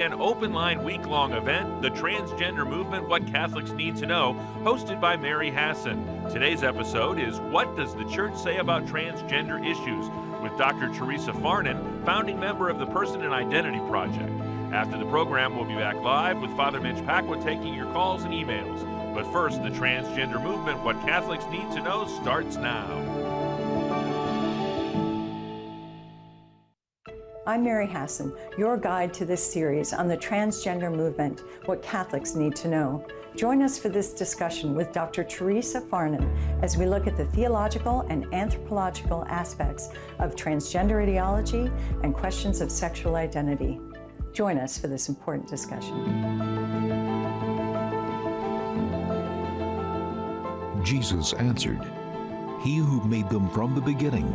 An open line week-long event, The Transgender Movement, What Catholics Need to Know, hosted by Mary Hassan. Today's episode is What Does the Church Say About Transgender Issues? With Dr. Theresa Farnan, founding member of the Person and Identity Project. After the program, we'll be back live with Father Mitch Pacwa taking your calls and emails. But first, The Transgender Movement, What Catholics Need to Know starts now. I'm Mary Hassan, your guide to this series on the transgender movement, What Catholics Need to Know. Join us for this discussion with Dr. Theresa Farnan as we look at the theological and anthropological aspects of transgender ideology and questions of sexual identity. Join us for this important discussion. Jesus answered, "He who made them from the beginning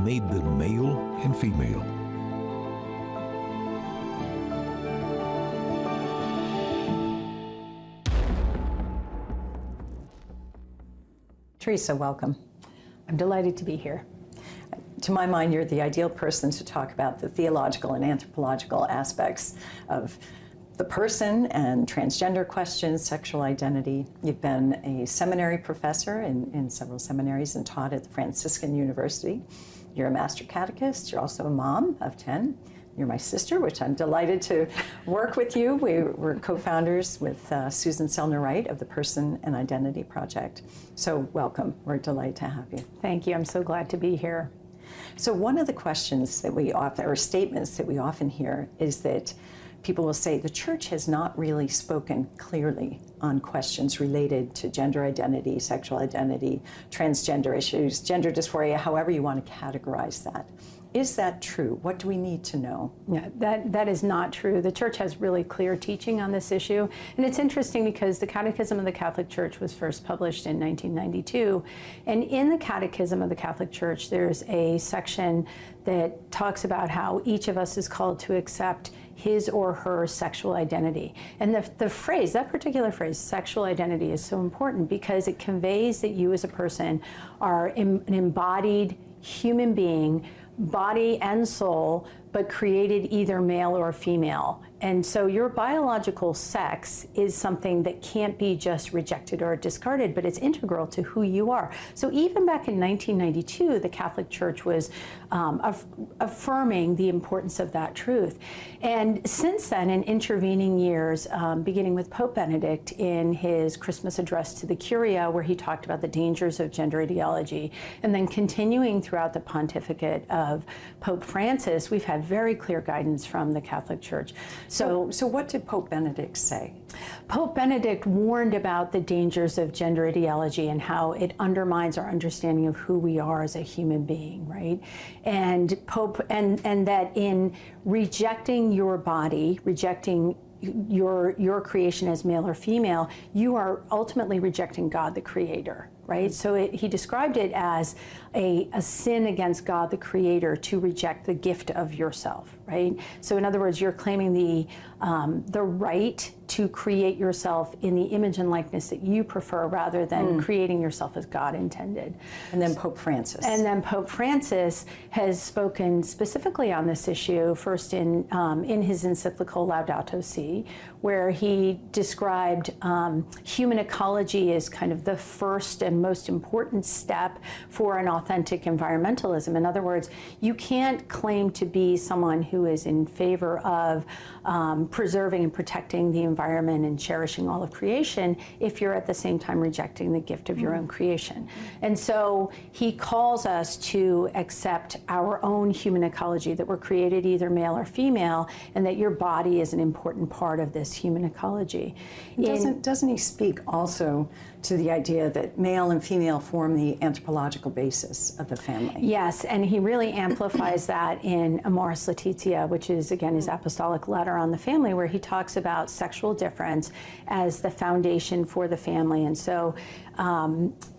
made them male and female." Theresa, welcome. I'm delighted to be here. To my mind, you're the ideal person to talk about the theological and anthropological aspects of the person and transgender questions, sexual identity. You've been a seminary professor in several seminaries and taught at the Franciscan University. You're a master catechist. You're also a mom of 10. You're my sister, which I'm delighted to work with you. We're co-founders with Susan Selner-Wright of the Person and Identity Project. So welcome. We're delighted to have you. Thank you. I'm so glad to be here. So one of the questions that we often, or statements that we often hear, is that people will say the church has not really spoken clearly on questions related to gender identity, sexual identity, transgender issues, gender dysphoria, however you want to categorize that. Is that true? What do we need to know? Yeah, that is not true. The church has really clear teaching on this issue. And it's interesting because the Catechism of the Catholic Church was first published in 1992. And in the Catechism of the Catholic Church, there's a section that talks about how each of us is called to accept his or her sexual identity. And the phrase, that particular phrase, sexual identity, is so important because it conveys that you as a person are an embodied human being, body and soul, but created either male or female. And so your biological sex is something that can't be just rejected or discarded, but it's integral to who you are. So even back in 1992, the Catholic Church was affirming the importance of that truth. And since then, in intervening years, beginning with Pope Benedict in his Christmas address to the Curia, where he talked about the dangers of gender ideology, and then continuing throughout the pontificate of Pope Francis, we've had very clear guidance from the Catholic Church. So what did Pope Benedict say? Pope Benedict warned about the dangers of gender ideology and how it undermines our understanding of who we are as a human being, right? And that in rejecting your body, rejecting your creation as male or female, you are ultimately rejecting God, the Creator, right? So he described it as a sin against God, the Creator, to reject the gift of yourself, right? So in other words, you're claiming the right to create yourself in the image and likeness that you prefer rather than creating yourself as God intended. And then Pope Francis. And then Pope Francis has spoken specifically on this issue, first in his encyclical Laudato Si, where he described human ecology as kind of the first and most important step for an authentic environmentalism. In other words, you can't claim to be someone who is in favor of preserving and protecting the environment and cherishing all of creation if you're at the same time rejecting the gift of your own creation. And so he calls us to accept our own human ecology, that we're created either male or female, and that your body is an important part of this human ecology. Doesn't he speak also to the idea that male and female form the anthropological basis of the family? Yes, and he really amplifies that in Amoris Laetitia, which is, again, his apostolic letter on the family, where he talks about sexual difference as the foundation for the family. And so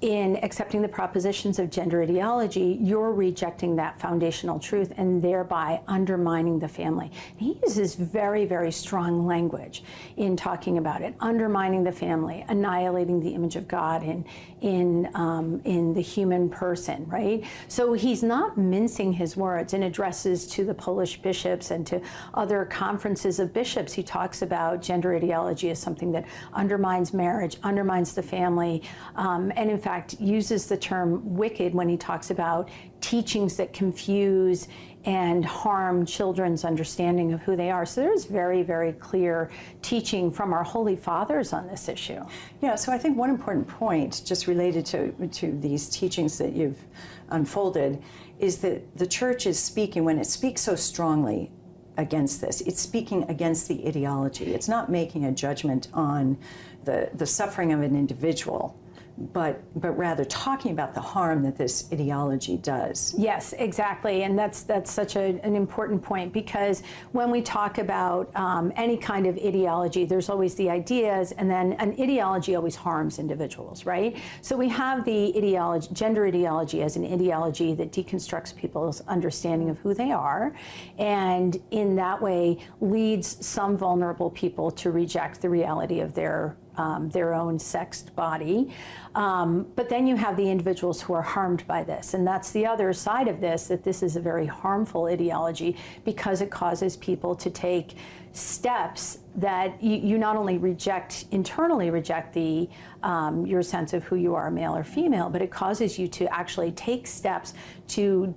in accepting the propositions of gender ideology, you're rejecting that foundational truth and thereby undermining the family. And he uses very, very strong language in talking about it, undermining the family, annihilating the image of God in in the human person, right? So he's not mincing his words. In addresses to the Polish bishops and to other conferences of bishops, he talks about gender ideology as something that undermines marriage, undermines the family, and in fact uses the term wicked when he talks about teachings that confuse and harm children's understanding of who they are. So there's very, very clear teaching from our Holy Fathers on this issue. Yeah, so I think one important point just related to these teachings that you've unfolded is that the church is speaking, when it speaks so strongly against this, it's speaking against the ideology. It's not making a judgment on the suffering of an individual, but rather talking about the harm that this ideology does. Yes, exactly, and that's such an important point, because when we talk about any kind of ideology, there's always the ideas, and then an ideology always harms individuals, right? So we have the ideology, gender ideology, as an ideology that deconstructs people's understanding of who they are, and in that way leads some vulnerable people to reject the reality of their own sexed body. But then you have the individuals who are harmed by this. And that's the other side of this, that this is a very harmful ideology because it causes people to take steps that you not only internally reject your sense of who you are, male or female, but it causes you to actually take steps to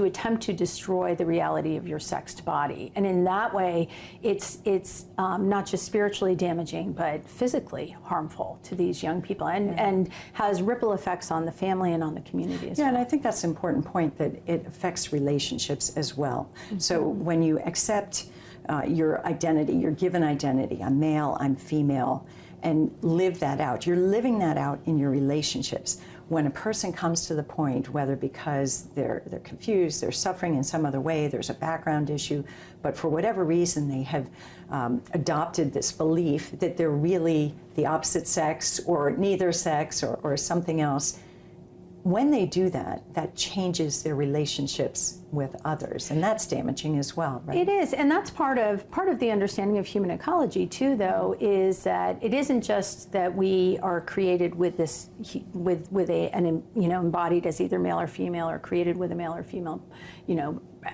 attempt to destroy the reality of your sexed body. And in that way, it's not just spiritually damaging, but physically harmful to these young people, and has ripple effects on the family and on the community as well. And I think that's an important point, that it affects relationships as well. Mm-hmm. So when you accept your identity, your given identity, I'm male, I'm female, and live that out, you're living that out in your relationships. When a person comes to the point, whether because they're confused, they're suffering in some other way, there's a background issue, but for whatever reason they have adopted this belief that they're really the opposite sex or neither sex or something else, when they do that, that changes their relationships with others, and that's damaging as well, right? It is, and that's part of the understanding of human ecology too, though, is that it isn't just that we are created with this, embodied as either male or female, or created with a male or female,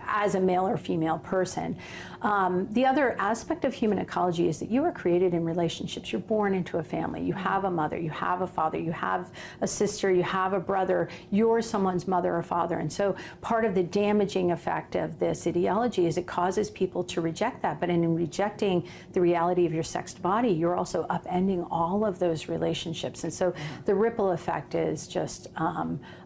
as a male or female person. The other aspect of human ecology is that you are created in relationships. You're born into a family. You have a mother, you have a father, you have a sister, you have a brother, you're someone's mother or father. And so part of the damaging effect of this ideology is it causes people to reject that. But in rejecting the reality of your sexed body, you're also upending all of those relationships. And so the ripple effect is just,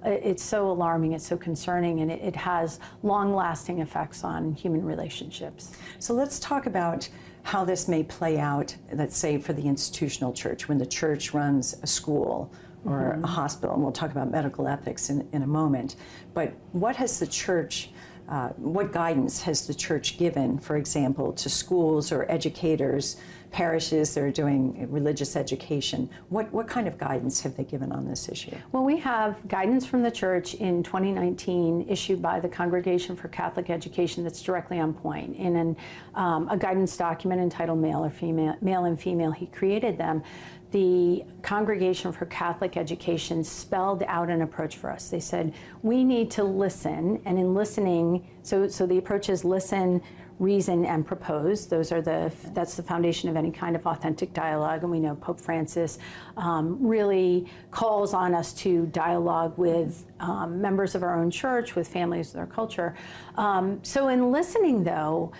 it's so alarming, it's so concerning, and it has long-lasting effects on human relationships. So let's talk about how this may play out, let's say, for the institutional church, when the church runs a school or a hospital, and we'll talk about medical ethics in a moment. But what has the church, what guidance has the church given, for example, to schools or educators, parishes that are doing religious education? What kind of guidance have they given on this issue? Well, we have guidance from the church in 2019 issued by the Congregation for Catholic Education that's directly on point. In a guidance document entitled Male and Female, he created them. The Congregation for Catholic Education spelled out an approach for us. They said, we need to listen, and in listening, so the approach is listen, reason, and propose. That's the foundation of any kind of authentic dialogue, and we know Pope Francis really calls on us to dialogue with members of our own church, with families, with our culture. So in listening, though,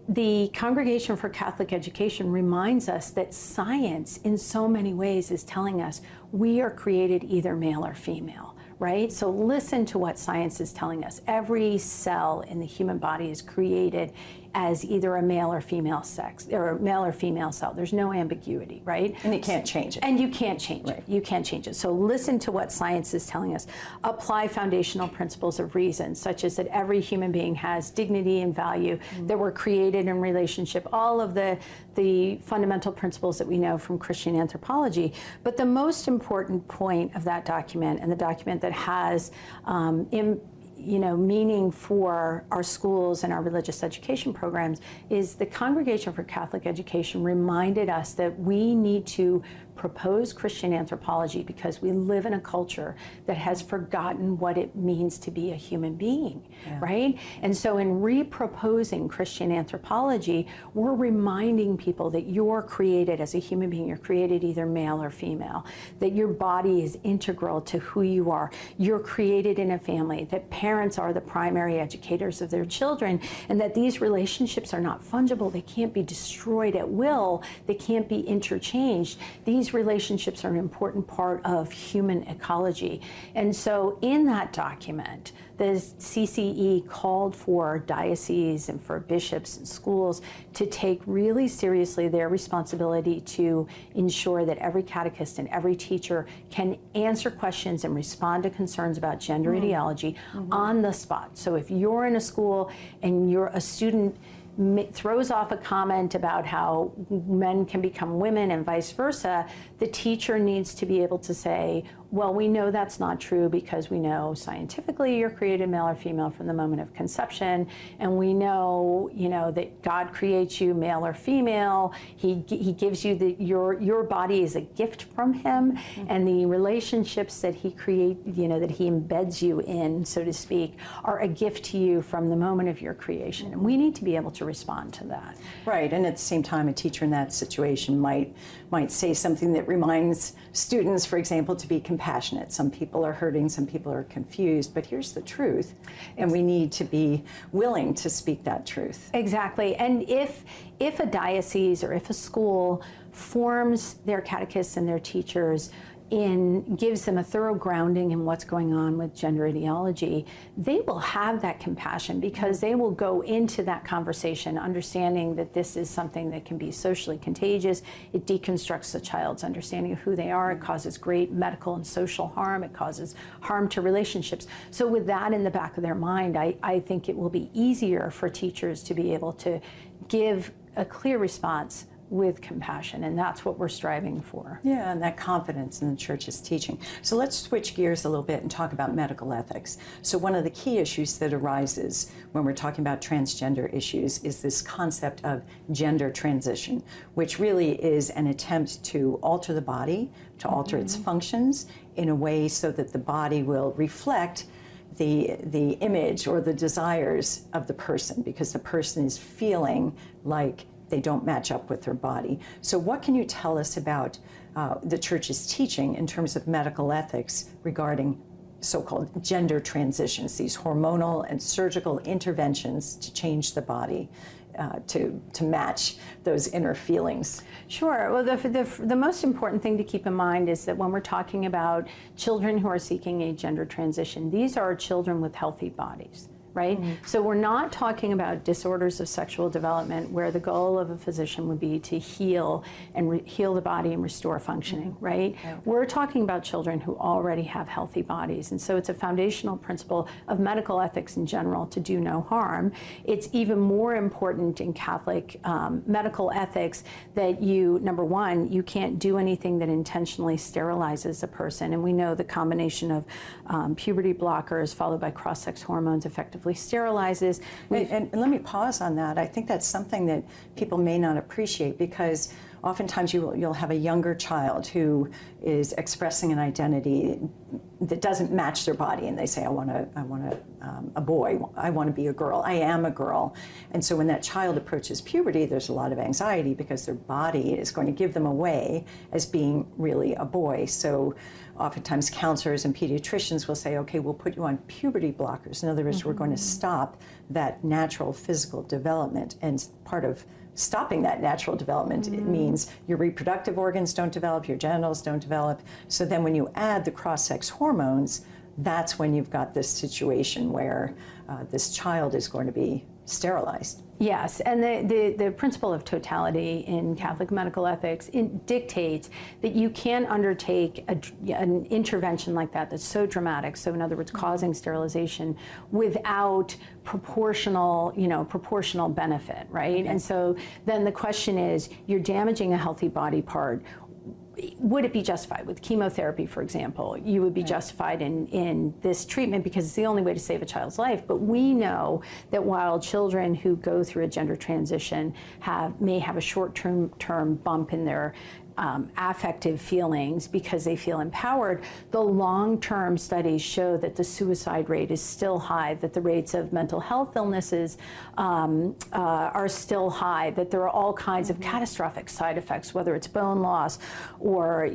the Congregation for Catholic Education reminds us that science, in so many ways, is telling us we are created either male or female, right? So listen to what science is telling us. Every cell in the human body is created as either a male or female sex, or a male or female cell. There's no ambiguity, right? And you can't change it. And you can't change it. You can't change it. So listen to what science is telling us. Apply foundational principles of reason, such as that every human being has dignity and value, that we're created in relationship, all of the fundamental principles that we know from Christian anthropology. But the most important point of that document, and the document that has meaning for our schools and our religious education programs is the Congregation for Catholic Education reminded us that we need to propose Christian anthropology because we live in a culture that has forgotten what it means to be a human being, right? And so in reproposing Christian anthropology, we're reminding people that you're created as a human being. You're created either male or female, that your body is integral to who you are. You're created in a family, that parents are the primary educators of their children, and that these relationships are not fungible. They can't be destroyed at will. They can't be interchanged. These relationships are an important part of human ecology. And so in that document, the CCE called for dioceses and for bishops and schools to take really seriously their responsibility to ensure that every catechist and every teacher can answer questions and respond to concerns about gender ideology on the spot. So if you're in a school and you're a student throws off a comment about how men can become women and vice versa, the teacher needs to be able to say, well, we know that's not true because we know scientifically you're created male or female from the moment of conception, and we know, that God creates you male or female. He gives you your body is a gift from Him, and the relationships that He that He embeds you in, so to speak, are a gift to you from the moment of your creation, and we need to be able to respond to that. Right, and at the same time, a teacher in that situation might say something that reminds students, for example, to be compassionate. Some people are hurting, some people are confused, but here's the truth, and we need to be willing to speak that truth. Exactly, and if a diocese or if a school forms their catechists and their teachers gives them a thorough grounding in what's going on with gender ideology, they will have that compassion because they will go into that conversation understanding that this is something that can be socially contagious. It deconstructs the child's understanding of who they are. It causes great medical and social harm. It causes harm to relationships. So with that in the back of their mind, I think it will be easier for teachers to be able to give a clear response with compassion, and that's what we're striving for. Yeah, and that confidence in the Church's teaching. So let's switch gears a little bit and talk about medical ethics. So one of the key issues that arises when we're talking about transgender issues is this concept of gender transition, which really is an attempt to alter the body, to alter its functions in a way so that the body will reflect the image or the desires of the person, because the person is feeling like they don't match up with their body. So what can you tell us about the Church's teaching in terms of medical ethics regarding so-called gender transitions, these hormonal and surgical interventions to change the body to match those inner feelings? Sure. Well, the most important thing to keep in mind is that when we're talking about children who are seeking a gender transition, these are children with healthy bodies. Right? So we're not talking about disorders of sexual development where the goal of a physician would be to heal and heal the body and restore functioning, right? We're talking about children who already have healthy bodies. And so it's a foundational principle of medical ethics in general to do no harm. It's even more important in Catholic medical ethics that number one, you can't do anything that intentionally sterilizes a person. And we know the combination of puberty blockers followed by cross-sex hormones effectively sterilizes. And let me pause on that. I think that's something that people may not appreciate, because oftentimes you'll have a younger child who is expressing an identity that doesn't match their body, and they say, I want a boy, I want to be a girl, I am a girl. And so when that child approaches puberty, there's a lot of anxiety because their body is going to give them away as being really a boy. So oftentimes counselors and pediatricians will say, okay, we'll put you on puberty blockers. In other words, we're going to stop that natural physical development. And part of stopping that natural development, it means your reproductive organs don't develop, your genitals don't develop. So then when you add the cross-sex hormones, that's when you've got this situation where this child is going to be sterilized. Yes, and the principle of totality in Catholic medical ethics, it dictates that you can undertake an intervention like that that's so dramatic, so in other words, causing sterilization, without proportional benefit, right? Okay. And so then the question is, you're damaging a healthy body part. would it be justified with chemotherapy, for example? You would be justified in this treatment because it's the only way to save a child's life. But we know that while children who go through a gender transition may have a short-term bump in their affective feelings because they feel empowered, the long-term studies show that the suicide rate is still high, that the rates of mental health illnesses are still high, that there are all kinds of catastrophic side effects, whether it's bone loss or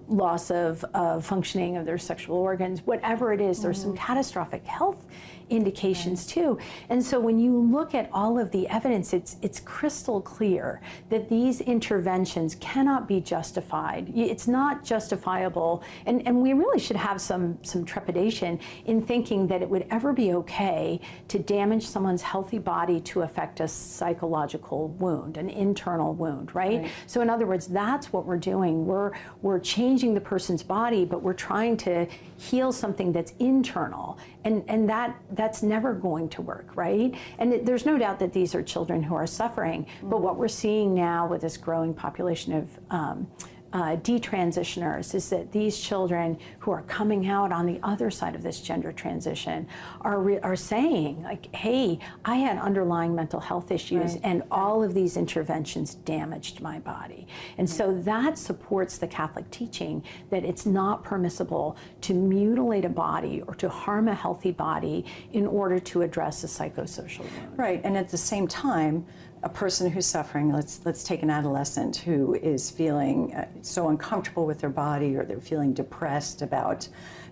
loss of functioning of their sexual organs, whatever it is, there's some catastrophic health indications too. And so when you look at all of the evidence, it's crystal clear that these interventions cannot be justified. It's not justifiable, and we really should have some trepidation in thinking that it would ever be okay to damage someone's healthy body to affect a psychological wound, an internal wound, right? So in other words, that's what we're doing. We're changing the person's body, but we're trying to heal something that's internal, and that's never going to work, right? And there's no doubt that these are children who are suffering, but what we're seeing now with this growing population of detransitioners is that these children who are coming out on the other side of this gender transition are saying, like, hey, I had underlying mental health issues and all of these interventions damaged my body. And so that supports the Catholic teaching that it's not permissible to mutilate a body or to harm a healthy body in order to address a psychosocial wound. Right, and at the same time, a person who's suffering, let's take an adolescent who is feeling so uncomfortable with their body, or they're feeling depressed about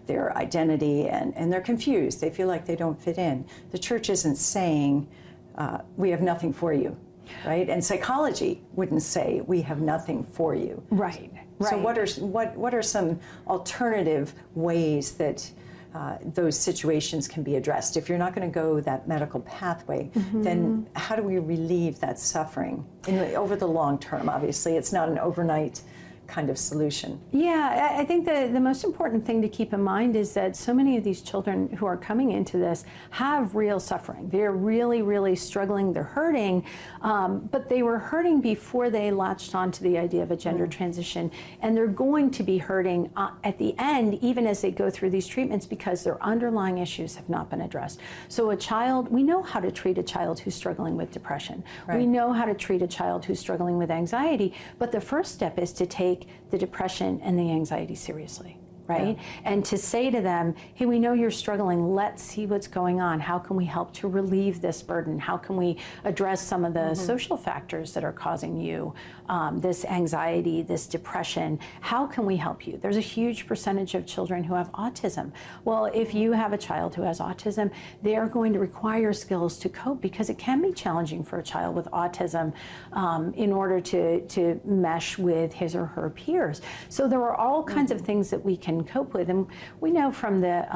their identity, and they're confused. They feel like they don't fit in. The church isn't saying, we have nothing for you, right? And psychology wouldn't say, we have nothing for you. Right. So what are some alternative ways that those situations can be addressed? If you're not going to go that medical pathway, then how do we relieve that suffering over the long term? Obviously, it's not an overnight kind of solution. Yeah, I think the most important thing to keep in mind is that so many of these children who are coming into this have real suffering. They're really, really struggling. They're hurting, but they were hurting before they latched onto the idea of a gender transition, and they're going to be hurting at the end, even as they go through these treatments, because their underlying issues have not been addressed. So a child, we know how to treat a child who's struggling with depression. We know how to treat a child who's struggling with anxiety, but the first step is to take the depression and the anxiety seriously, right? And to say to them, hey, we know you're struggling, let's see what's going on. How can we help to relieve this burden? How can we address some of the social factors that are causing you this anxiety, this depression? How can we help you? There's a huge percentage of children who have autism. Well, if you have a child who has autism, they are going to require skills to cope, because it can be challenging for a child with autism in order to mesh with his or her peers. So there are all kinds of things that we can cope with. And we know from the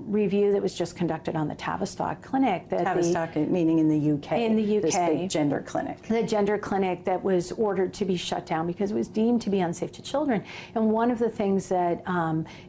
review that was just conducted on the Tavistock Clinic that Tavistock, meaning in the UK. In the UK. This big gender clinic. The gender clinic that was ordered to be shut down because it was deemed to be unsafe to children. And one of the things that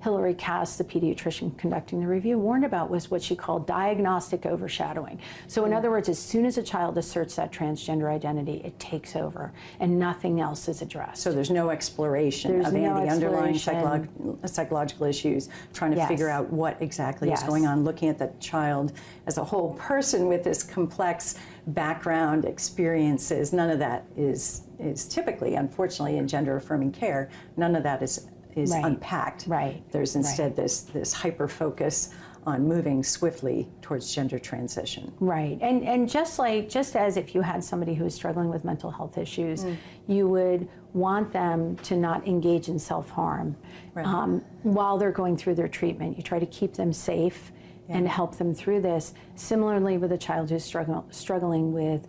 Hilary Cass, the pediatrician conducting the review, warned about was what she called diagnostic overshadowing. So in other words, as soon as a child asserts that transgender identity, it takes over and nothing else is addressed. So there's no exploration of the underlying psychological issues, trying to figure out what exactly is going on, looking at the child as a whole person with this complex background, experiences. None of that is typically, unfortunately, in gender-affirming care, none of that is unpacked. There's instead this hyper-focus on moving swiftly towards gender transition. And just as if you had somebody who is struggling with mental health issues, you would want them to not engage in self-harm while they're going through their treatment. You try to keep them safe and help them through this. Similarly, with a child who's struggling with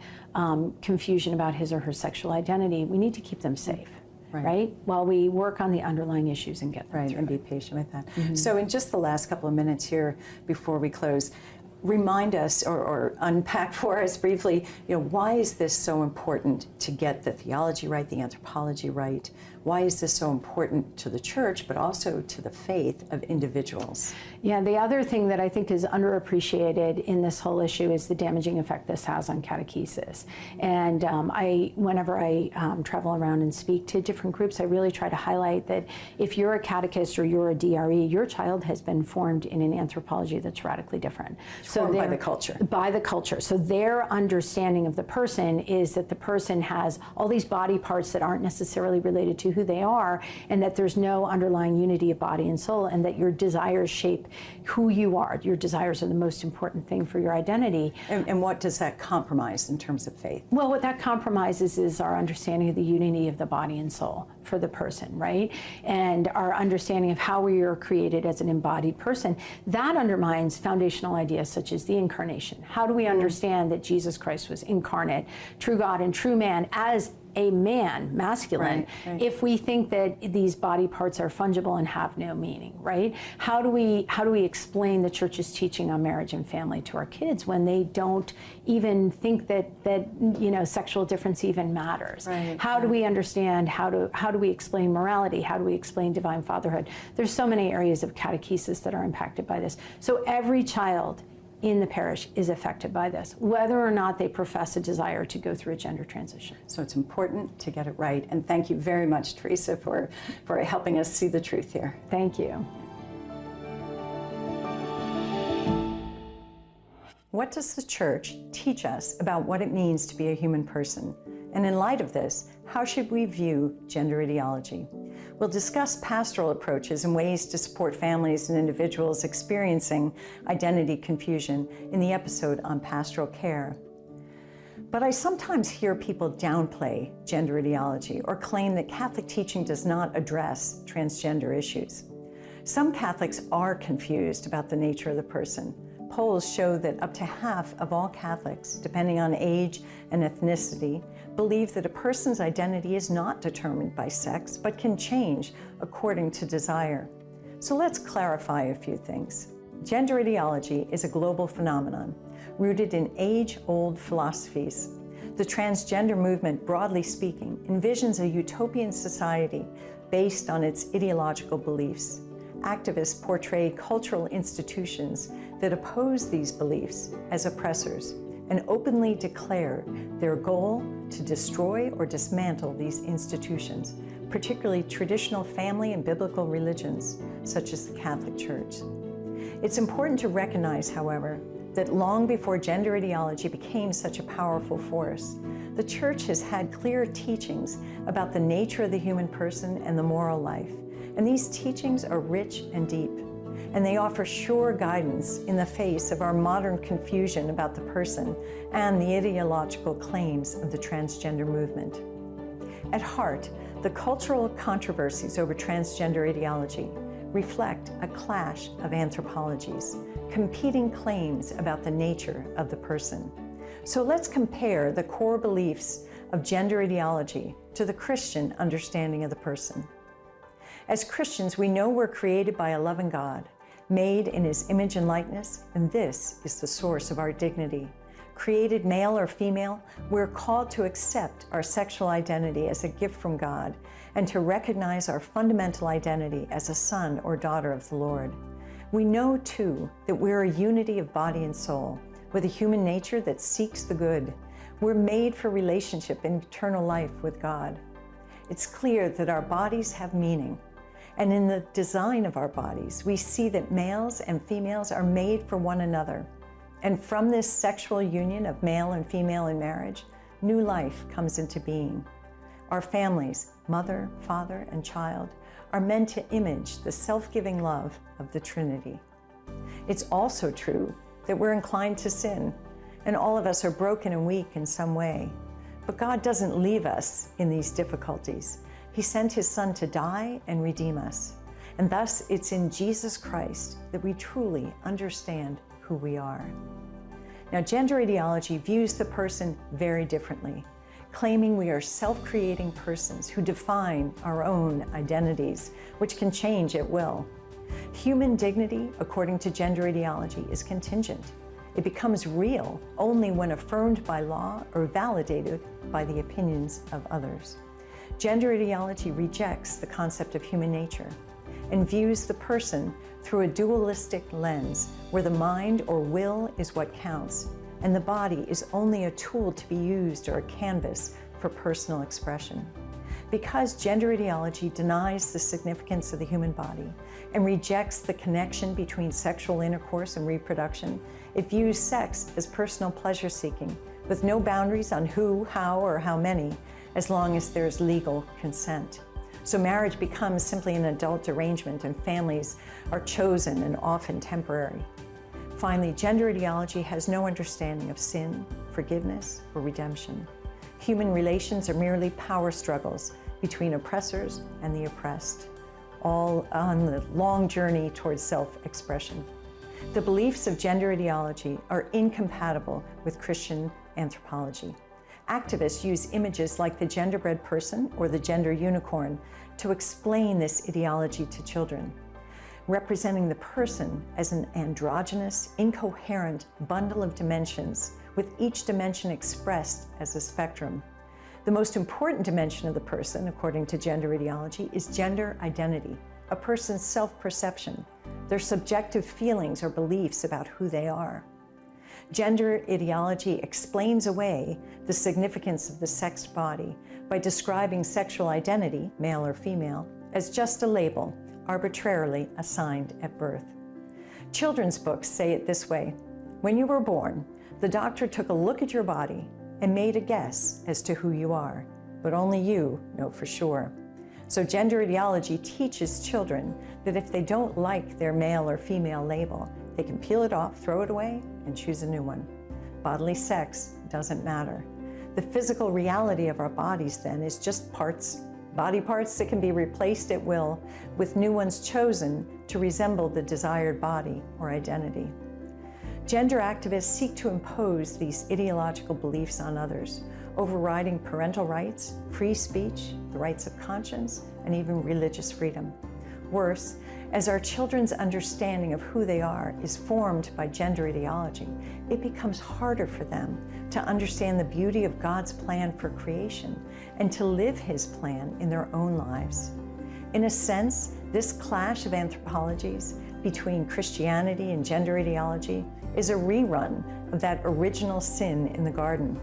confusion about his or her sexual identity, we need to keep them safe. Right? While we work on the underlying issues and get them through and be patient with that. So in just the last couple of minutes here before we close, remind us or unpack for us briefly, why is this so important to get the theology right, the anthropology right? Why is this so important to the church, but also to the faith of individuals? Yeah, the other thing that I think is underappreciated in this whole issue is the damaging effect this has on catechesis. And whenever I travel around and speak to different groups, I really try to highlight that if you're a catechist or you're a DRE, your child has been formed in an anthropology that's radically different. Formed by the culture. By the culture. So their understanding of the person is that the person has all these body parts that aren't necessarily related to who they are, and that there's no underlying unity of body and soul, and that your desires shape who you are. Your desires are the most important thing for your identity. And what does that compromise in terms of faith? Well, what that compromises is our understanding of the unity of the body and soul for the person, right? And our understanding of how we are created as an embodied person. That undermines foundational ideas such as the incarnation. How do we understand that Jesus Christ was incarnate, true God and true man, as a man, masculine, right. If we think that these body parts are fungible and have no meaning, right? How do we explain the church's teaching on marriage and family to our kids when they don't even think that sexual difference even matters? Right. How do we understand, how do we explain morality? How do we explain divine fatherhood? There's so many areas of catechesis that are impacted by this. So every child in the parish is affected by this, whether or not they profess a desire to go through a gender transition. So it's important to get it right. And thank you very much, Theresa, for helping us see the truth here. Thank you. What does the church teach us about what it means to be a human person? And in light of this, how should we view gender ideology? We'll discuss pastoral approaches and ways to support families and individuals experiencing identity confusion in the episode on pastoral care. But I sometimes hear people downplay gender ideology or claim that Catholic teaching does not address transgender issues. Some Catholics are confused about the nature of the person. Polls show that up to half of all Catholics, depending on age and ethnicity, believe that a person's identity is not determined by sex, but can change according to desire. So let's clarify a few things. Gender ideology is a global phenomenon rooted in age-old philosophies. The transgender movement, broadly speaking, envisions a utopian society based on its ideological beliefs. Activists portray cultural institutions that oppose these beliefs as oppressors and openly declare their goal to destroy or dismantle these institutions, particularly traditional family and biblical religions, such as the Catholic Church. It's important to recognize, however, that long before gender ideology became such a powerful force, the Church has had clear teachings about the nature of the human person and the moral life. And these teachings are rich and deep, and they offer sure guidance in the face of our modern confusion about the person and the ideological claims of the transgender movement. At heart, the cultural controversies over transgender ideology reflect a clash of anthropologies, competing claims about the nature of the person. So let's compare the core beliefs of gender ideology to the Christian understanding of the person. As Christians, we know we're created by a loving God, made in His image and likeness, and this is the source of our dignity. Created male or female, we're called to accept our sexual identity as a gift from God and to recognize our fundamental identity as a son or daughter of the Lord. We know, too, that we're a unity of body and soul, with a human nature that seeks the good. We're made for relationship and eternal life with God. It's clear that our bodies have meaning. And in the design of our bodies, we see that males and females are made for one another. And from this sexual union of male and female in marriage, new life comes into being. Our families, mother, father, and child, are meant to image the self-giving love of the Trinity. It's also true that we're inclined to sin, and all of us are broken and weak in some way. But God doesn't leave us in these difficulties. He sent His Son to die and redeem us. And thus, it's in Jesus Christ that we truly understand who we are. Now, gender ideology views the person very differently, claiming we are self-creating persons who define our own identities, which can change at will. Human dignity, according to gender ideology, is contingent. It becomes real only when affirmed by law or validated by the opinions of others. Gender ideology rejects the concept of human nature and views the person through a dualistic lens where the mind or will is what counts and the body is only a tool to be used or a canvas for personal expression. Because gender ideology denies the significance of the human body and rejects the connection between sexual intercourse and reproduction, it views sex as personal pleasure seeking with no boundaries on who, how, or how many, as long as there's legal consent. So marriage becomes simply an adult arrangement and families are chosen and often temporary. Finally, gender ideology has no understanding of sin, forgiveness, or redemption. Human relations are merely power struggles between oppressors and the oppressed, all on the long journey towards self-expression. The beliefs of gender ideology are incompatible with Christian anthropology. Activists use images like the genderbread person or the gender unicorn to explain this ideology to children, representing the person as an androgynous, incoherent bundle of dimensions, with each dimension expressed as a spectrum. The most important dimension of the person, according to gender ideology, is gender identity, a person's self-perception, their subjective feelings or beliefs about who they are. Gender ideology explains away the significance of the sexed body by describing sexual identity, male or female, as just a label arbitrarily assigned at birth. Children's books say it this way: when you were born, the doctor took a look at your body and made a guess as to who you are, but only you know for sure. So gender ideology teaches children that if they don't like their male or female label, they can peel it off, throw it away, and choose a new one. Bodily sex doesn't matter. The physical reality of our bodies then is just parts, body parts that can be replaced at will with new ones chosen to resemble the desired body or identity. Gender activists seek to impose these ideological beliefs on others, overriding parental rights, free speech, the rights of conscience, and even religious freedom. Worse, as our children's understanding of who they are is formed by gender ideology, it becomes harder for them to understand the beauty of God's plan for creation and to live His plan in their own lives. In a sense, this clash of anthropologies between Christianity and gender ideology is a rerun of that original sin in the garden.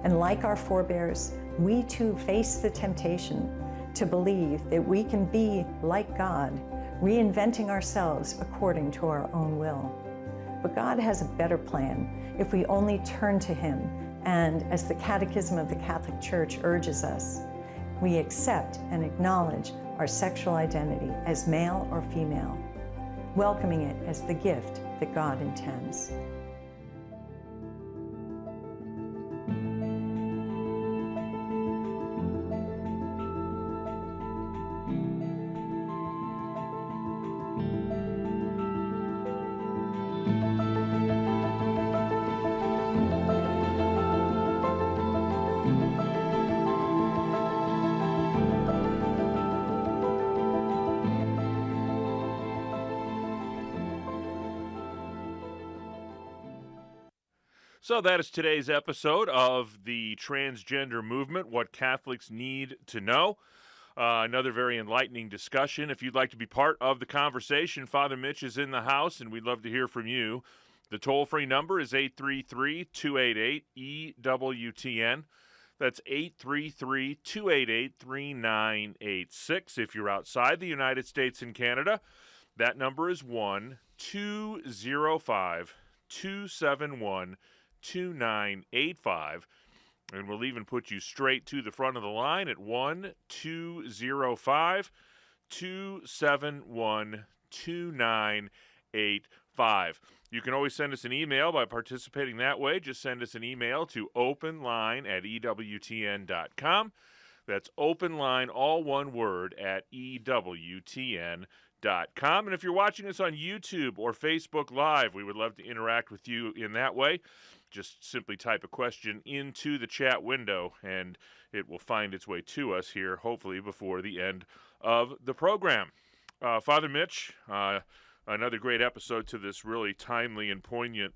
And like our forebears, we too face the temptation to believe that we can be like God, reinventing ourselves according to our own will. But God has a better plan if we only turn to Him, and as the Catechism of the Catholic Church urges us, we accept and acknowledge our sexual identity as male or female, welcoming it as the gift that God intends. So that is today's episode of the Transgender Movement, What Catholics Need to Know. Another very enlightening discussion. If you'd like to be part of the conversation, Father Mitch is in the house, and we'd love to hear from you. The toll-free number is 833-288-EWTN. That's 833-288-3986. If you're outside the United States and Canada, that number is 1-205-271-2985, and we'll even put you straight to the front of the line at 1-205-271-2985. You can always send us an email by participating that way. Just send us an email to openline@ewtn.com. That's openline, all one word, at ewtn.com. And if you're watching us on YouTube or Facebook Live, we would love to interact with you in that way. Just simply type a question into the chat window, and it will find its way to us here, hopefully before the end of the program. Father Mitch, another great episode to this really timely and poignant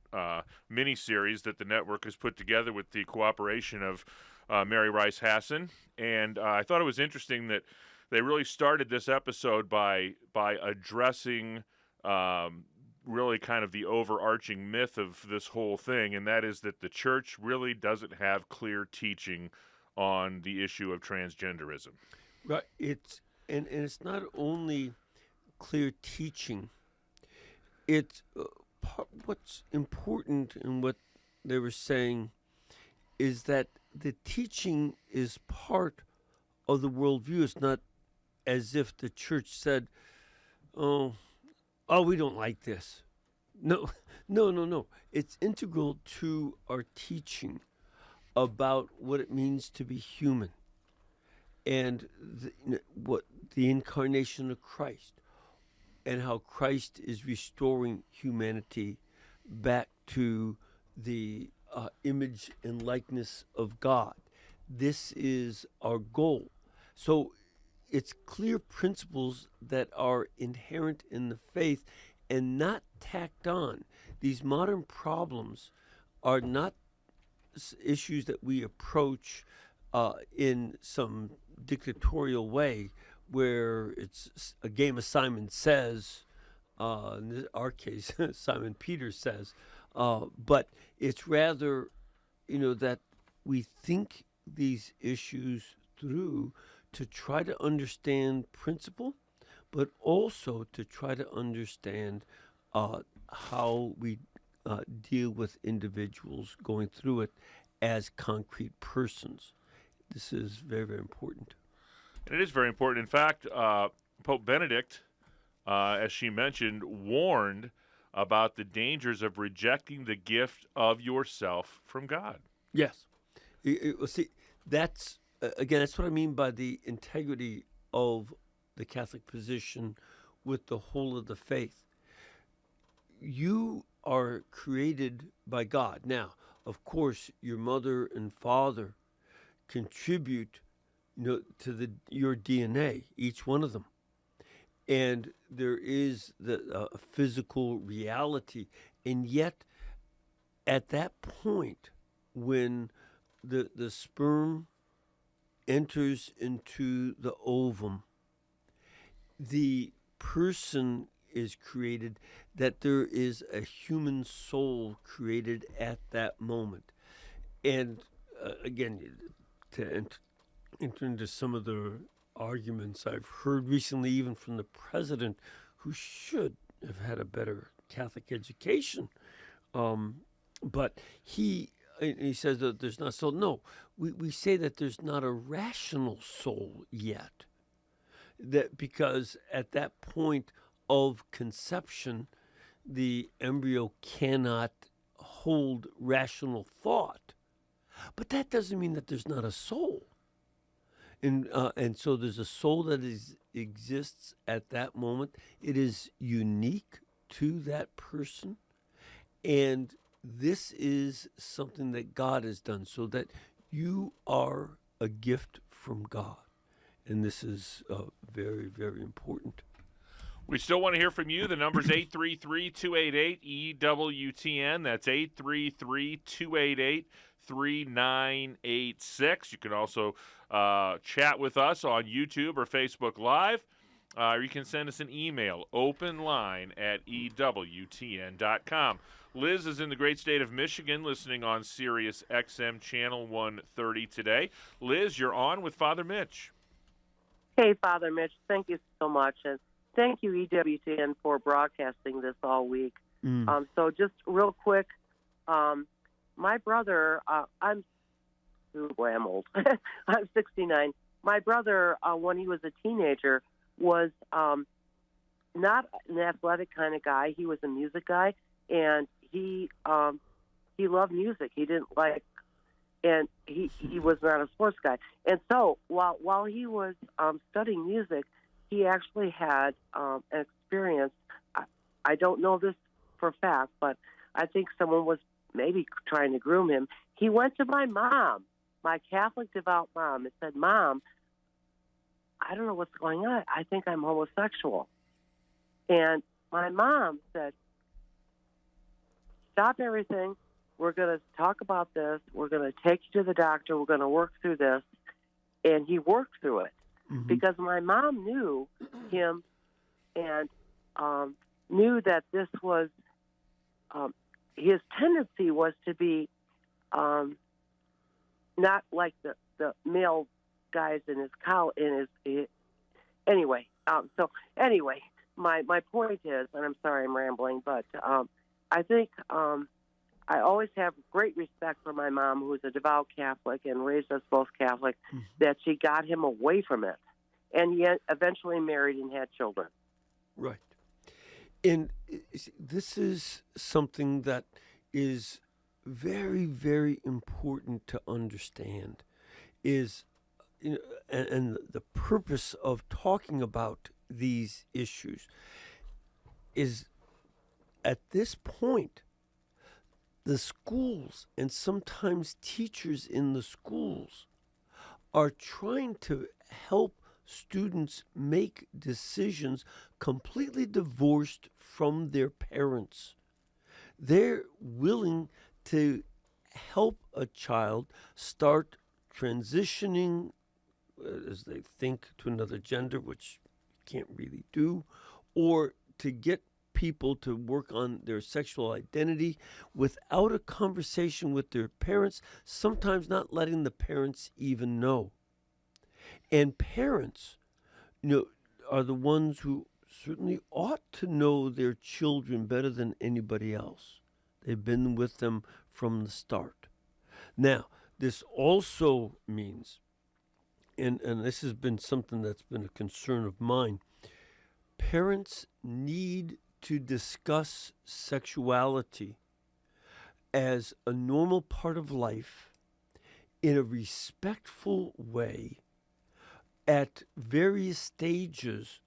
mini-series that the network has put together with the cooperation of Mary Rice Hassan. And I thought it was interesting that they really started this episode by addressing really kind of the overarching myth of this whole thing, and that is that the church really doesn't have clear teaching on the issue of transgenderism. Right. It's not only clear teaching. It's what's important in what they were saying is that the teaching is part of the worldview. It's not as if the church said, oh, we don't like this. No. It's integral to our teaching about what it means to be human and what the incarnation of Christ and how Christ is restoring humanity back to the image and likeness of God. This is our goal. So it's clear principles that are inherent in the faith and not tacked on. These modern problems are not issues that we approach in some dictatorial way where it's a game of Simon Says, in our case, Simon Peter says, but it's rather, that we think these issues through to try to understand principle, but also to try to understand how we deal with individuals going through it as concrete persons. This is very, very important. And it is very important. In fact, Pope Benedict, as she mentioned, warned about the dangers of rejecting the gift of yourself from God. Yes. See, that's what I mean by the integrity of the Catholic position with the whole of the faith. You are created by God. Now, of course, your mother and father contribute, to your DNA, each one of them. And there is the physical reality. And yet, at that point, when the sperm enters into the ovum, the person is created, that there is a human soul created at that moment. And again, to enter into some of the arguments I've heard recently, even from the president, who should have had a better Catholic education, but he says that there's not a soul. No, we say that there's not a rational soul yet. That because at that point of conception, the embryo cannot hold rational thought. But that doesn't mean that there's not a soul. And so there's a soul that exists at that moment. It is unique to that person. And this is something that God has done so that you are a gift from God. And this is very, very important. We still want to hear from you. The number's 833-288-EWTN. That's 833-288-3986. You can also chat with us on YouTube or Facebook Live. Or you can send us an email, openline@EWTN.com. Liz is in the great state of Michigan, listening on Sirius XM Channel 130 today. Liz, you're on with Father Mitch. Hey, Father Mitch, thank you so much. And thank you, EWTN, for broadcasting this all week. So just real quick, my brother, I'm old. I'm 69. My brother, when he was a teenager, was not an athletic kind of guy. He was a music guy, and he loved music. He didn't like, and he was not a sports guy. And so while he was studying music, he actually had an experience. I don't know this for a fact, but I think someone was maybe trying to groom him. He went to my mom, my Catholic devout mom, and said, "Mom, I don't know what's going on. I think I'm homosexual." And my mom said, stop everything. We're going to talk about this. We're going to take you to the doctor. We're going to work through this. And he worked through it because my mom knew him and knew that this was his tendency was to be not like the male guys in his anyway. So anyway, my point is, and I'm sorry I'm rambling, but I think I always have great respect for my mom, who was a devout Catholic and raised us both Catholic, that she got him away from it. And he eventually married and had children. Right. And this is something that is very, very important to understand, is, you know, and the purpose of talking about these issues is, at this point, the schools and sometimes teachers in the schools are trying to help students make decisions completely divorced from their parents. They're willing to help a child start transitioning as they think to another gender, which you can't really do, or to get people to work on their sexual identity without a conversation with their parents, sometimes not letting the parents even know. And parents, are the ones who certainly ought to know their children better than anybody else. They've been with them from the start. Now, this also means, and this has been something that's been a concern of mine, parents need to discuss sexuality as a normal part of life in a respectful way at various stages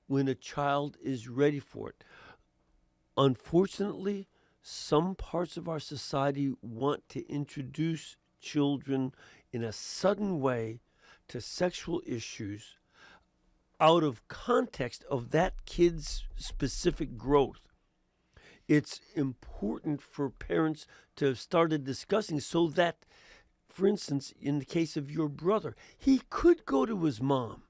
when a child is ready for it. Unfortunately, some parts of our society want to introduce children in a sudden way to sexual issues out of context of that kid's specific growth. It's important for parents to have started discussing so that, for instance, in the case of your brother, he could go to his mom.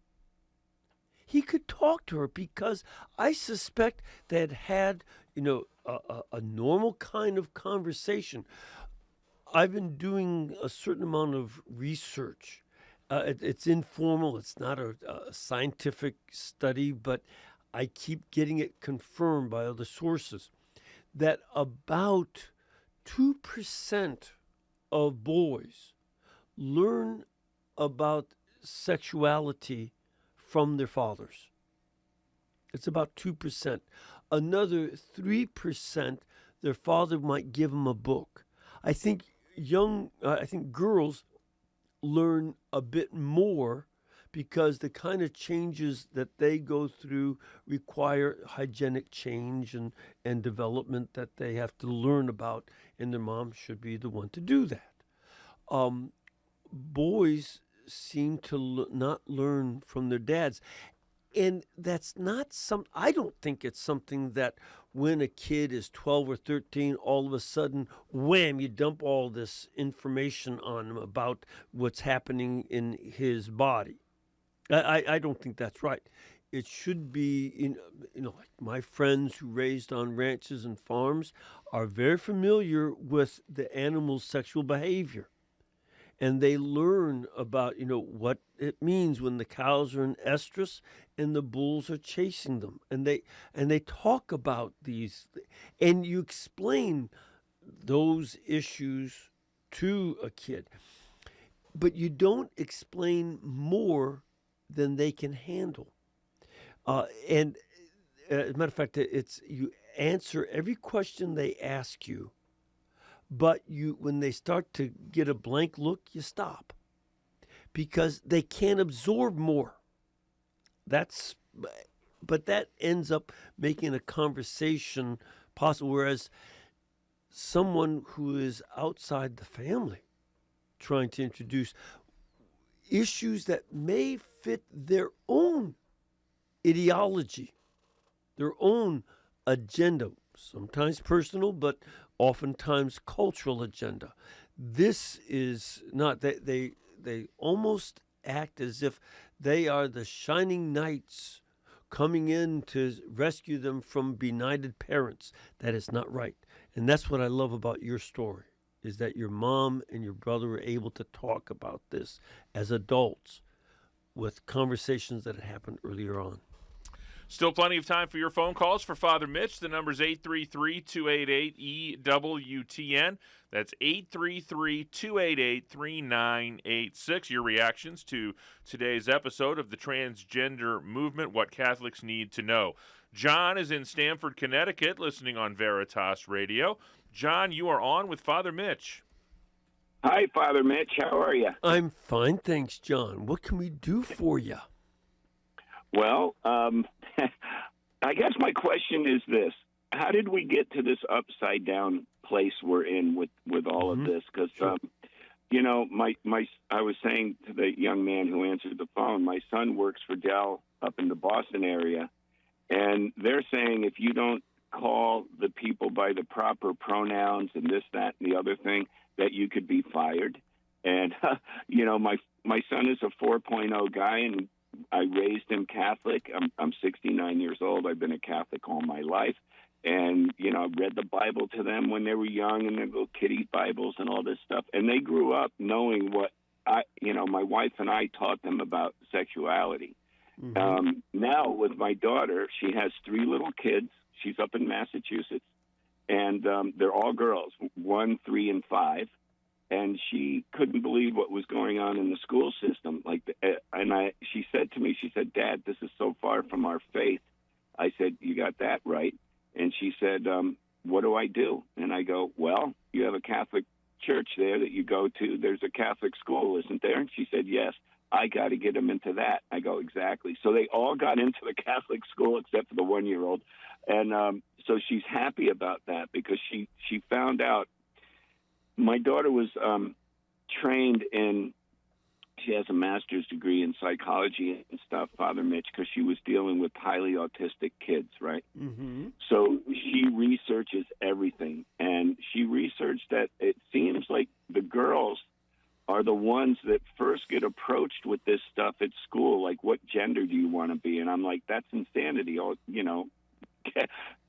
He could talk to her, because I suspect they had a normal kind of conversation. I've been doing a certain amount of research. It's informal. It's not a scientific study, but I keep getting it confirmed by other sources that about 2% of boys learn about sexuality from their fathers. It's about 2%. Another 3%, their father might give them a book. I think girls learn a bit more because the kind of changes that they go through require hygienic change and development that they have to learn about, and their mom should be the one to do that. Boys seem to not learn from their dads. And that's not I don't think it's something that when a kid is 12 or 13, all of a sudden, wham, you dump all this information on him about what's happening in his body. I don't think that's right. It should be, like my friends who raised on ranches and farms are very familiar with the animal's sexual behavior. And they learn about, what it means when the cows are in estrus and the bulls are chasing them. And they talk about these, and you explain those issues to a kid. But you don't explain more than they can handle. And as a matter of fact, you answer every question they ask you. But when they start to get a blank look, you stop, because they can't absorb more. But that ends up making a conversation possible, whereas someone who is outside the family trying to introduce issues that may fit their own ideology, their own agenda, sometimes personal, but oftentimes cultural agenda. This is not, they almost act as if they are the shining knights coming in to rescue them from benighted parents. That is not right. And that's what I love about your story, is that your mom and your brother were able to talk about this as adults with conversations that had happened earlier on. Still plenty of time for your phone calls for Father Mitch. The number's 833-288-EWTN. That's 833-288-3986. Your reactions to today's episode of the Transgender Movement, What Catholics Need to Know. John is in Stamford, Connecticut, listening on Veritas Radio. John, you are on with Father Mitch. Hi, Father Mitch. How are you? I'm fine, thanks, John. What can we do for you? Well, I guess my question is this. How did we get to this upside-down place we're in with all of this? Because, you know, I was saying to the young man who answered the phone, my son works for Dell up in the Boston area, and they're saying if you don't call the people by the proper pronouns and this, that, and the other thing, that you could be fired. And, you know, my son is a 4.0 guy, and I raised him Catholic. I'm 69 years old. I've been a Catholic all my life. And, you know, I read the Bible to them when they were young, and their little kiddie Bibles and all this stuff. And they grew up knowing what my wife and I taught them about sexuality. Mm-hmm. Now with my daughter, she has 3 little kids. She's up in Massachusetts, and they're all girls, 1, 3, and 5. And she couldn't believe what was going on in the school system. She said to me, "Dad, this is so far from our faith." I said, "You got that right." And she said, "What do I do?" And I go, "Well, you have a Catholic church there that you go to. There's a Catholic school, isn't there?" And she said, "Yes." I got to get them into that. I go, "Exactly." So they all got into the Catholic school except for the 1-year-old. And so she's happy about that because she found out. My daughter was trained in, she has a master's degree in psychology and stuff, Father Mitch, because she was dealing with highly autistic kids, right? Mm-hmm. So she researches everything. And she researched that it seems like the girls are the ones that first get approached with this stuff at school, like, what gender do you want to be? And I'm like, that's insanity. You know,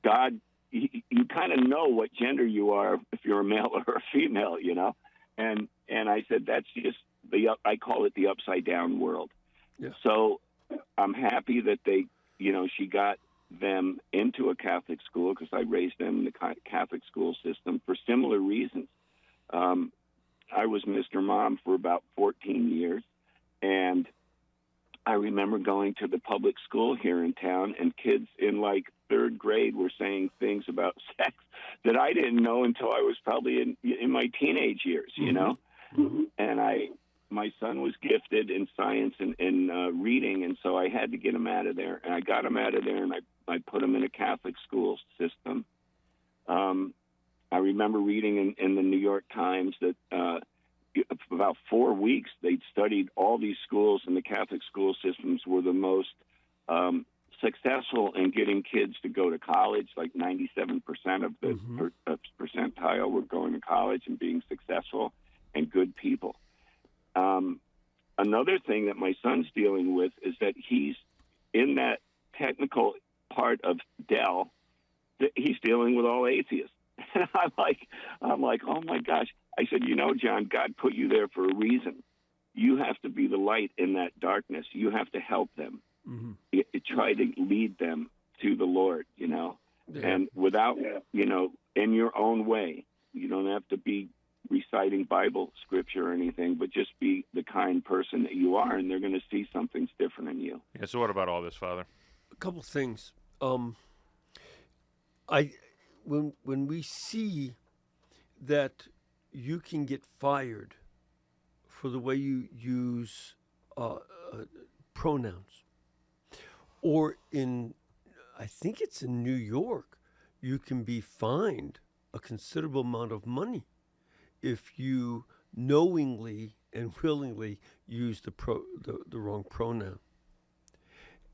God, you kind of know what gender you are if you're a male or a female, you know? And I said, that's just I call it the upside down world. Yeah. So I'm happy that she got them into a Catholic school because I raised them in the Catholic school system for similar reasons. I was Mr. Mom for about 14 years, and I remember going to the public school here in town, and kids in like 3rd grade were saying things about sex that I didn't know until I was probably in my teenage years, you know? Mm-hmm. And my son was gifted in science and in reading, and so I had to get him out of there. And I got him out of there, and I put him in a Catholic school system. I remember reading in the New York Times that for about 4 weeks they'd studied all these schools, and the Catholic school systems were the most successful in getting kids to go to college. Like 97% of the percentile were going to college and being successful and good people. Another thing that my son's dealing with is that he's in that technical part of Dell, he's dealing with all atheists. And I'm like, oh my gosh. I said, you know, John, God put you there for a reason. You have to be the light in that darkness. You have to help them. Mm-hmm. Try to lead them to the Lord, you know, and without, you know, in your own way. You don't have to be reciting Bible scripture or anything, but just be the kind person that you are, and they're going to see something's different in you. Yeah. So what about all this, Father? A couple things. When we see that you can get fired for the way you use pronouns, or I think it's in New York, you can be fined a considerable amount of money if you knowingly and willingly use the wrong pronoun.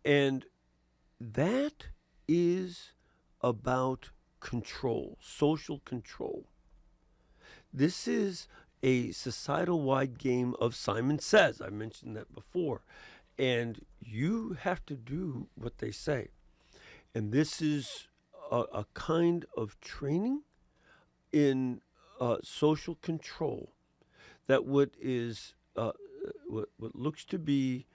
And that is about control, social control. This is a societal-wide game of Simon Says. I mentioned that before. And you have to do what they say. And this is a kind of training in social control that what looks to be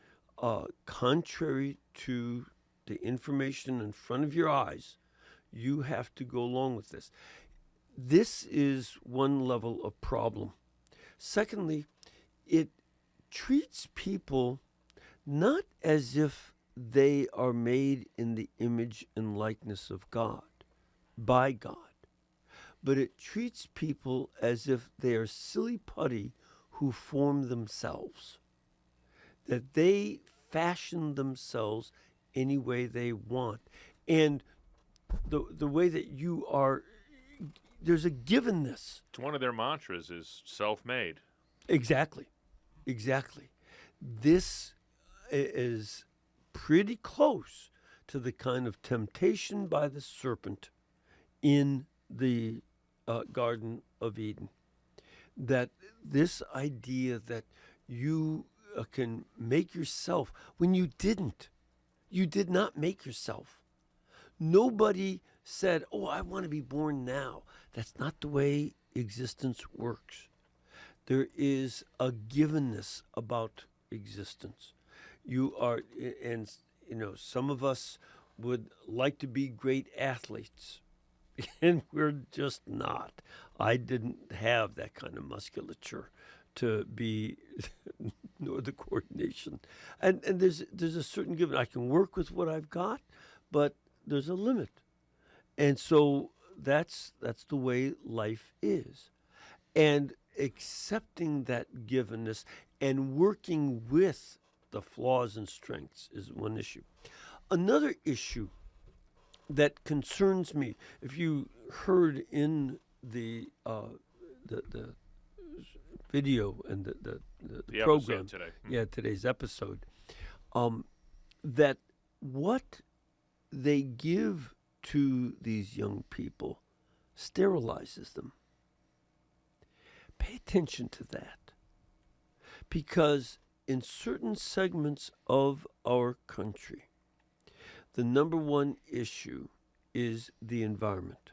contrary to the information in front of your eyes, you have to go along with this. This is one level of problem. Secondly, it treats people not as if they are made in the image and likeness of God, by God, but it treats people as if they are silly putty who form themselves, that they fashion themselves any way they want. And the way that you are, there's a givenness. One of their mantras is self-made. Exactly. This is pretty close to the kind of temptation by the serpent in the Garden of Eden. That this idea that you can make yourself when you didn't. You did not make yourself. Nobody said, oh, I want to be born now. That's not the way existence works. There is a givenness about existence. You are, and you know, some of us would like to be great athletes, and we're just not. I didn't have that kind of musculature to be, nor the coordination. And there's a certain given. I can work with what I've got, but there's a limit. And so that's the way life is. And accepting that givenness and working with the flaws and strengths is one issue. Another issue that concerns me, if you heard in the video and the program today. Yeah, today's episode, that what they give to these young people sterilizes them. Pay attention to that, because in certain segments of our country, the number one issue is the environment.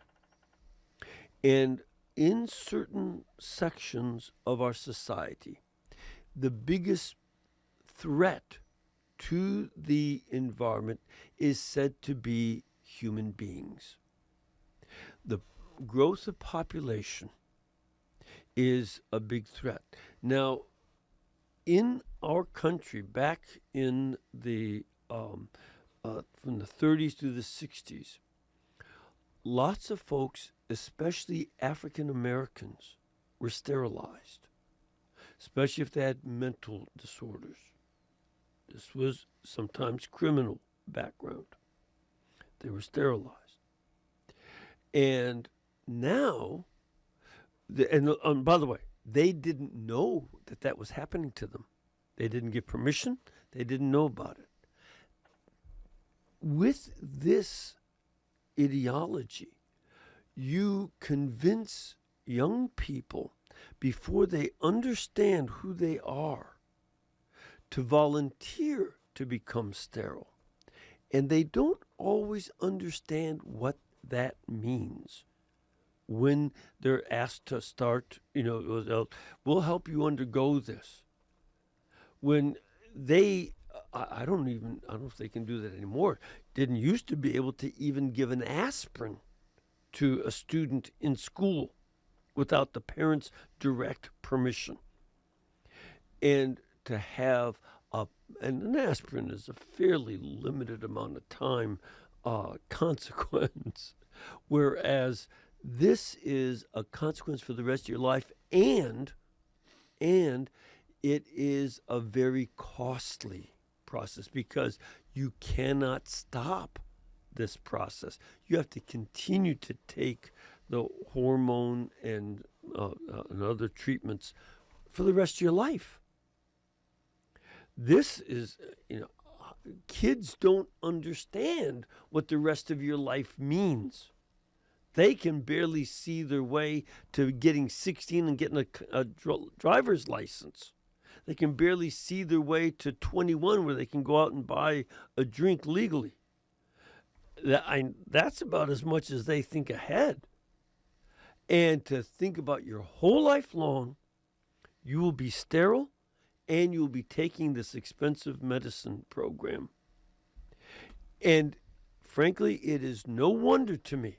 And in certain sections of our society, the biggest threat to the environment is said to be human beings. The growth of population is a big threat. Now, in our country, back in the from the 30s to the 60s, lots of folks, especially African Americans, were sterilized, especially if they had mental disorders. This was sometimes criminal background. They were sterilized. And now, and by the way, they didn't know that that was happening to them. They didn't get permission. They didn't know about it. With this ideology, you convince young people before they understand who they are to volunteer to become sterile. And they don't always understand what that means when they're asked to start, we'll help you undergo this. When they, I don't know if they can do that anymore, didn't used to be able to even give an aspirin to a student in school without the parents' direct permission. And to have and an aspirin is a fairly limited amount of time consequence, whereas this is a consequence for the rest of your life, and it is a very costly process because you cannot stop this process. You have to continue to take the hormone and other treatments for the rest of your life. This is, kids don't understand what the rest of your life means. They can barely see their way to getting 16 and getting a driver's license. They can barely see their way to 21 where they can go out and buy a drink legally. That's about as much as they think ahead. And to think about your whole life long, you will be sterile and you will be taking this expensive medicine program. And frankly, it is no wonder to me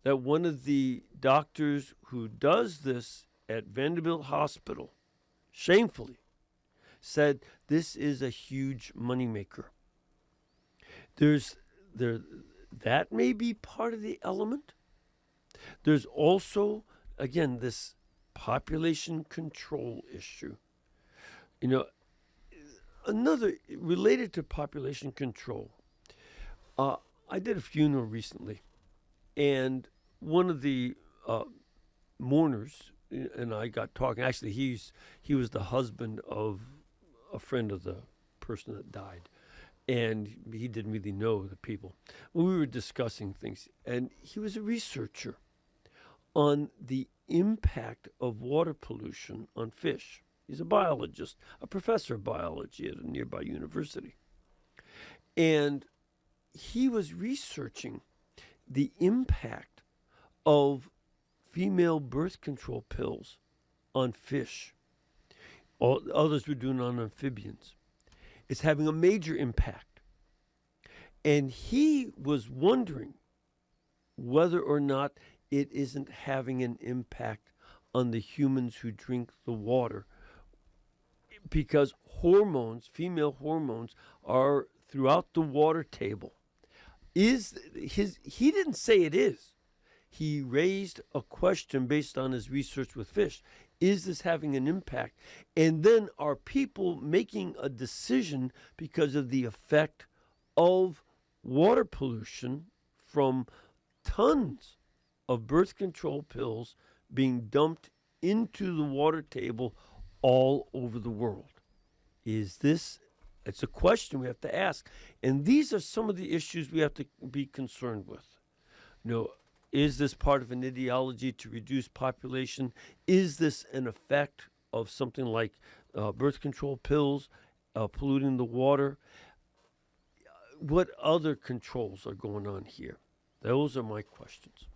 that one of the doctors who does this at Vanderbilt Hospital, shamefully, said this is a huge moneymaker. That may be part of the element. There's also, again, this population control issue. Another related to population control. I did a funeral recently, and one of the mourners and I got talking. Actually, he was the husband of a friend of the person that died, and he didn't really know the people. Well, we were discussing things, and he was a researcher on the impact of water pollution on fish. He's a biologist, a professor of biology at a nearby university. And he was researching the impact of female birth control pills on fish. Others were doing it on amphibians. It's having a major impact. And he was wondering whether or not it isn't having an impact on the humans who drink the water, because hormones, female hormones, are throughout the water table. He didn't say it is. He raised a question based on his research with fish. Is this having an impact? And then are people making a decision because of the effect of water pollution from tons of birth control pills being dumped into the water table all over the world? It's a question we have to ask. And these are some of the issues we have to be concerned with. Is this part of an ideology to reduce population? Is this an effect of something like birth control pills polluting the water? What other controls are going on here? Those are my questions.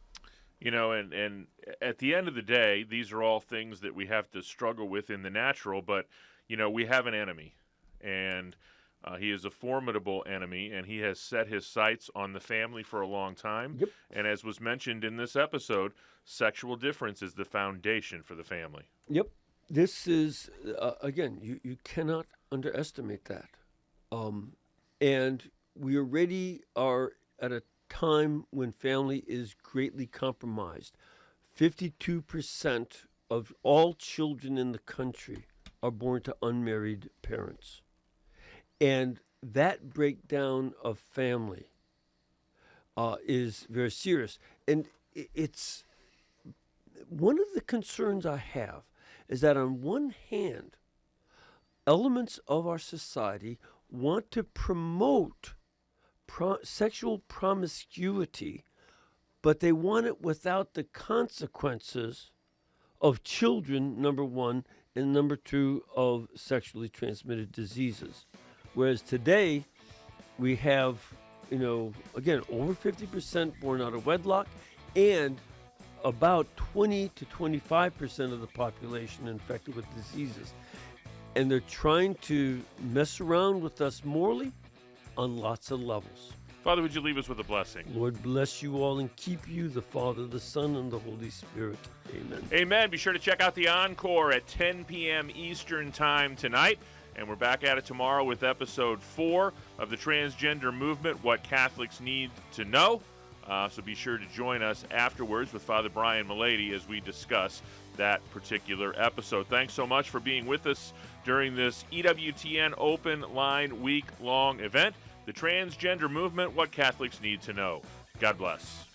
And at the end of the day, these are all things that we have to struggle with in the natural, but, we have an enemy, and he is a formidable enemy, and he has set his sights on the family for a long time. Yep. And as was mentioned in this episode, sexual difference is the foundation for the family. Yep. This is, again, you cannot underestimate that. And we already are at a time when family is greatly compromised. 52% of all children in the country are born to unmarried parents. And that breakdown of family is very serious. And it's one of the concerns I have is that on one hand, elements of our society want to promote sexual promiscuity, but they want it without the consequences of children, number one, and number two, of sexually transmitted diseases. Whereas today, we have, again, over 50% born out of wedlock, and about 20 to 25% of the population infected with diseases. And they're trying to mess around with us morally on lots of levels. Father, would you leave us with a blessing? Lord bless you all and keep you, the Father, the Son, and the Holy Spirit. Amen. Amen. Be sure to check out the encore at 10 p.m. Eastern Time tonight. And we're back at it tomorrow with episode 4 of the Transgender Movement, What Catholics Need to Know. So be sure to join us afterwards with Father Brian Milady as we discuss that particular episode. Thanks so much for being with us during this EWTN Open Line week-long event, the Transgender Movement, What Catholics Need to Know. God bless.